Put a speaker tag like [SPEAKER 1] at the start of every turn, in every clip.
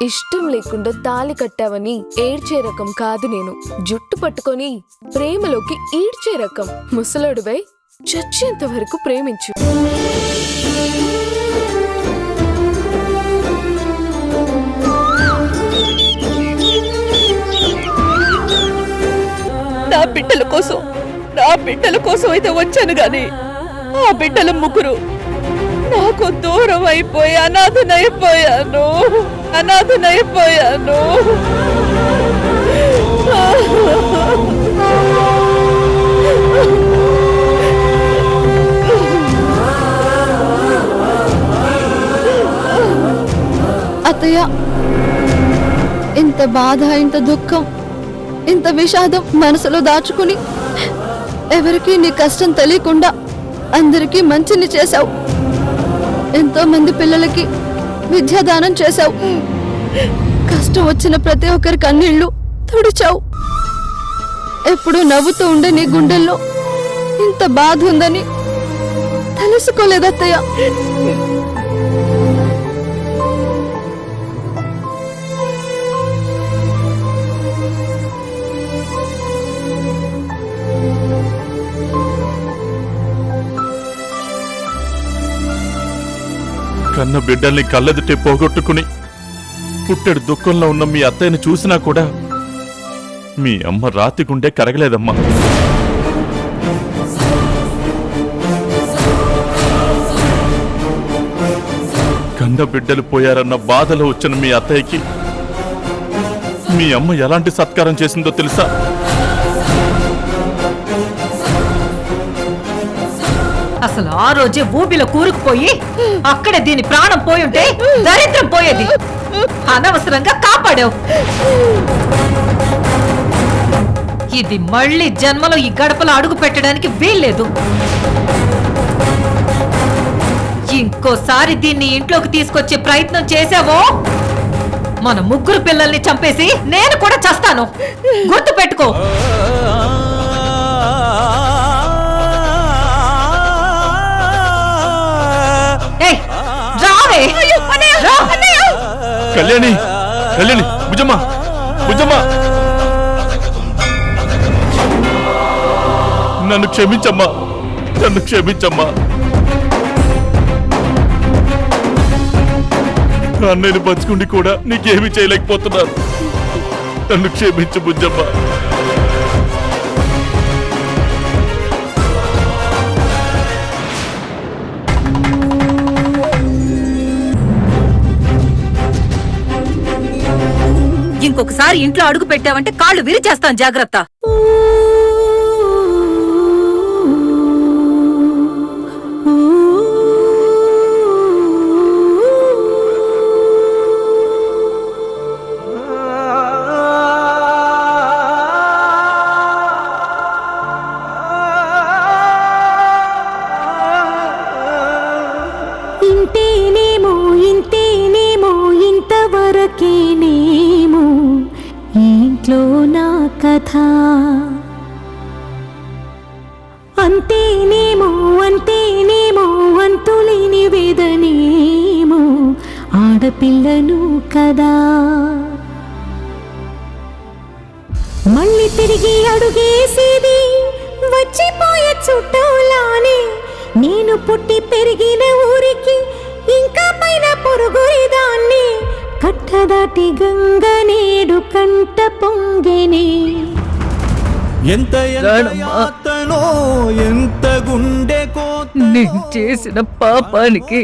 [SPEAKER 1] ఇష్టం లేకుండా తాళి కట్టావని ఏడ్చే రకం కాదు నేను. జుట్టు పట్టుకొని ప్రేమలోకి ఈడ్చే రకం. ముసలాడువై చచ్చేంత వరకు ప్రేమించు.
[SPEAKER 2] నా బిడ్డల కోసం అయితే వచ్చాను గాని ఆ బిడ్డల ముగ్గురు నాకు దూరం అయిపోయి అనాథనైపోయాను.
[SPEAKER 3] అత్తయ్య, ఇంత బాధ, ఇంత దుఃఖం, ఇంత విషాదం మనసులో దాచుకుని ఎవరికి నీ కష్టం తెలియకుండా అందరికీ మంచిని చేశావు. ఎంతో మంది పిల్లలకి విద్యాదానం చేశావు. కష్టం వచ్చిన ప్రతి ఒక్కరి కన్నీళ్లు తుడిచావు. ఎప్పుడు నవ్వుతూ ఉండే నీ గుండెల్లో ఇంత బాధ ఉందని తెలుసుకోలేదత్తయ్య.
[SPEAKER 4] కన్న బిడ్డల్ని కళ్ళెదుటే పోగొట్టుకుని పుట్టెడు దుఃఖంలో ఉన్న మీ అత్తయ్యని చూసినా కూడా మీ అమ్మ రాతి గుండె కరగలేదమ్మా. కన్న బిడ్డలు పోయారన్న బాధలో వచ్చిన మీ అత్తయ్యకి మీ అమ్మ ఎలాంటి సత్కారం చేసిందో తెలుసా?
[SPEAKER 2] అసలు ఆ రోజే ఊబిలో కూరుకుపోయి అక్కడే దీని ప్రాణం పోయుంటే దరిద్రం పోయేది. అనవసరంగా కాపాడావు. ఇది మళ్ళీ జన్మలో ఈ గడపలో అడుగు పెట్టడానికి వీల్లేదు. ఇంకోసారి దీన్ని ఇంట్లోకి తీసుకొచ్చే ప్రయత్నం చేశావో మన ముగ్గురు పిల్లల్ని చంపేసి నేను కూడా చస్తాను. గుర్తు పెట్టుకో.
[SPEAKER 4] కళ్యాణి, బుజ్జమ్మ, నన్ను క్షమించమ్మా. అన్నయ్యను పంచుకుండి కూడా నీకేమీ చేయలేకపోతున్నాను. నన్ను క్షమించు బుజ్జమ్మ.
[SPEAKER 2] ఇంకొకసారి ఇంట్లో అడుగు పెట్టావంటే కాళ్ళు విరిచేస్తాను, జాగ్రత్త.
[SPEAKER 5] ఇంతేనేమో ఇంతవరకేనేమో ఇంట్లో నా కథ. అంతేనేమో అంతులేని వేదనేమో ఆడపిల్లను కదా. మళ్ళీ తిరిగి అడుగేసేది వచ్చిపోయే చుట్టూలానే. నేను పుట్టి పెరిగిన ఊరికి ఇంకా పైన పొరుగురిదాన్ని. కట్టదాటి గంగ నేడు కంట పొంగెనే.
[SPEAKER 6] ఎంత గుండె
[SPEAKER 2] నేను చేసిన పాపానికి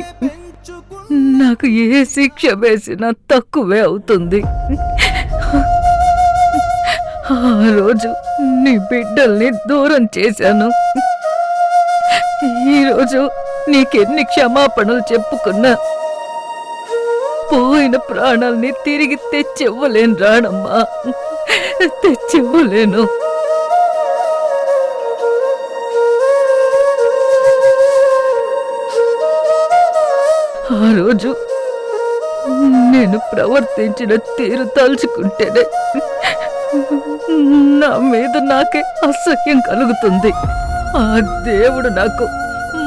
[SPEAKER 2] నాకు ఏ శిక్ష వేసినా తక్కువే అవుతుంది. ఆ రోజు నీ బిడ్డల్ని దూరం చేశాను. ఈరోజు నీకెన్ని క్షమాపణలు చెప్పుకున్నా పోయిన ప్రాణాల్ని తిరిగి తెచ్చివ్వలేను రాణమ్మా, తెచ్చివ్వలేను. ఆ రోజు నేను ప్రవర్తించిన తీరు తలుచుకుంటేనే నా మీద నాకే అసహ్యం కలుగుతుంది. ఆ దేవుడు నాకు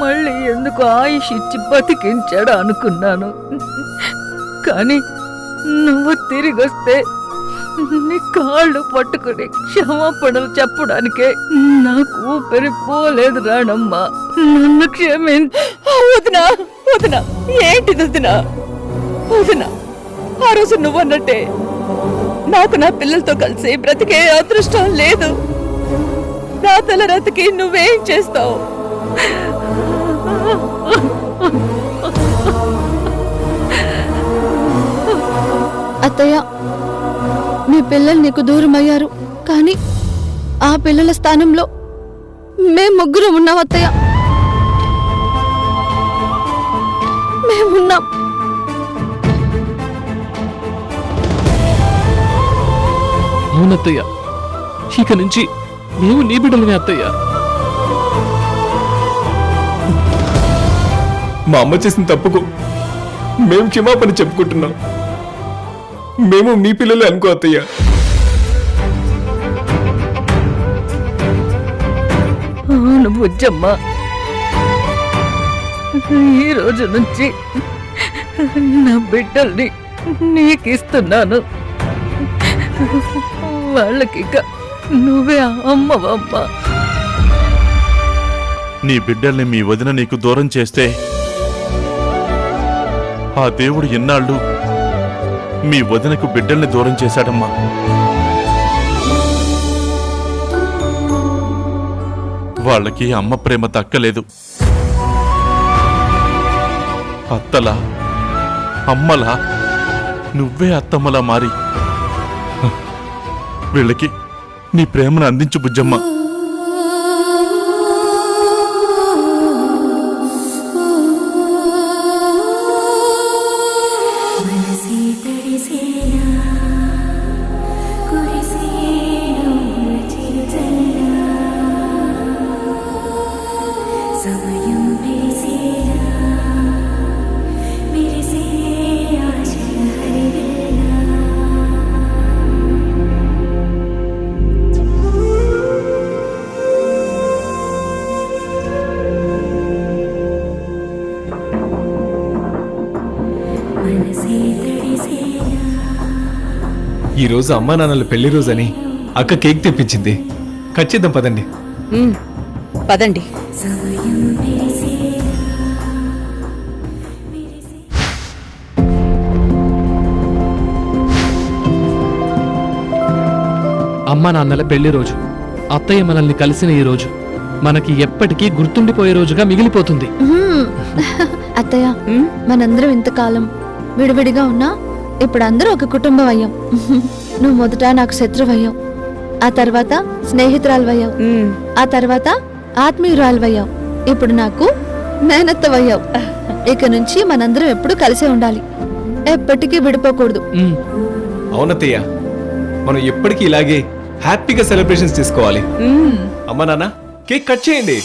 [SPEAKER 2] మళ్ళీ ఎందుకు ఆయుష్ ఇచ్చి బతికించాడు అనుకున్నాను. కానీ నువ్వు తిరిగొస్తే నీ కాళ్ళు పట్టుకుని క్షమాపణలు చెప్పడానికే నాకు ఊపిరి పోలేదు రాణమ్మా. నన్ను క్షమించు.
[SPEAKER 7] వదినా వదినా ఏంటిది వదినా? వదినా ఆ రోజు నువ్వన్నట్టే నాకు నా పిల్లలతో కలిసి బ్రతికే అదృష్టం లేదు. నా తల రతికి నువ్వేం చేస్తావు?
[SPEAKER 3] అత్తయ్య, మీ పిల్లలు నీకు దూరం అయ్యారు, కానీ ఆ పిల్లల స్థానంలో మేం ముగ్గురు ఉన్నాం అత్తయ్య. మేమున్నాం.
[SPEAKER 8] అవునత్తయ్య, ఇక నుంచి మేము నీ బిడ్డలమే అత్తయ్య.
[SPEAKER 9] మా అమ్మ చేసిన తప్పుకు మేము క్షమాపణ చెప్పుకుంటున్నాం. మేము మీ పిల్లలే అనుకో అత్తయ్య.
[SPEAKER 2] అవును బుజ్జమ్మ, ఈ రోజు నుంచి నా బిడ్డల్ని నీకిస్తున్నాను. వాళ్ళకిక నువ్వే అమ్మవమ్మా.
[SPEAKER 4] నీ బిడ్డల్ని మీ వదిన నీకు దూరం చేస్తే ఆ దేవుడు ఎన్నాళ్ళు మీ వదినకు బిడ్డల్ని దూరం చేశాడమ్మా. వాళ్ళకి అమ్మ ప్రేమ దక్కలేదు. అత్తలా అమ్మలా నువ్వే అత్తమ్మలా మారి వీళ్ళకి నీ ప్రేమను అందించు బుజ్జమ్మ.
[SPEAKER 9] ఈ రోజు అమ్మా నాన్నల పెళ్లి రోజని అక్క కేక్ తెప్పించింది. కట్ చేద్దాం పదండి.
[SPEAKER 7] పదండి.
[SPEAKER 8] అమ్మా నాన్నల పెళ్లి రోజు, అత్తయ్య మనల్ని కలిసిన ఈ రోజు మనకి ఎప్పటికీ గుర్తుండిపోయే రోజుగా మిగిలిపోతుంది.
[SPEAKER 3] అత్తయ్య, మనందరం ఇంతకాలం విడివిడిగా ఉన్నా ఇప్పుడు అందరూ ఒక కుటుంబం అయ్యాం. నువ్వు మొదట నాకు శత్రువయ్యావు, ఆ తర్వాత స్నేహితురాలవయ్యావు, ఆ తర్వాత ఆత్మీయురాలవయ్యావు, ఇప్పుడు నాకు మేనత్తవయ్యావు. ఇక నుంచి మనందరం ఎప్పుడు కలిసే ఉండాలి, ఎప్పటికీ విడిపోకూడదు.
[SPEAKER 9] అవునత్తయ్య, మనం ఎప్పటికీ ఇలాగే హ్యాపీగా సెలబ్రేషన్స్ చేసుకోవాలి. అమ్మా నాన్న కేక్ కట్ చేయండి.